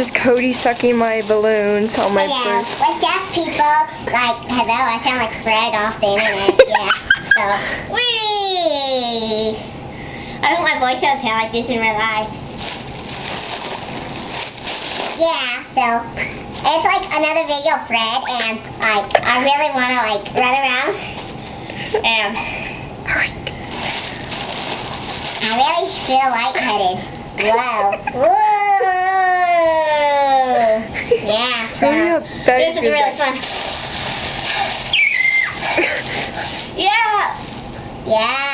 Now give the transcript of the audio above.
is Cody sucking my balloons on my Hello. birthday. What's up, people? Like, hello, I sound like Fred off the internet. Yeah. So, whee! I hope my voice don't sound like this in real life. Yeah, so, it's like another video of Fred, and, like, I really want to, like, run around. And I really feel lightheaded. Whoa. Whoa! Yeah, so, this is really fun. Yeah! Yeah!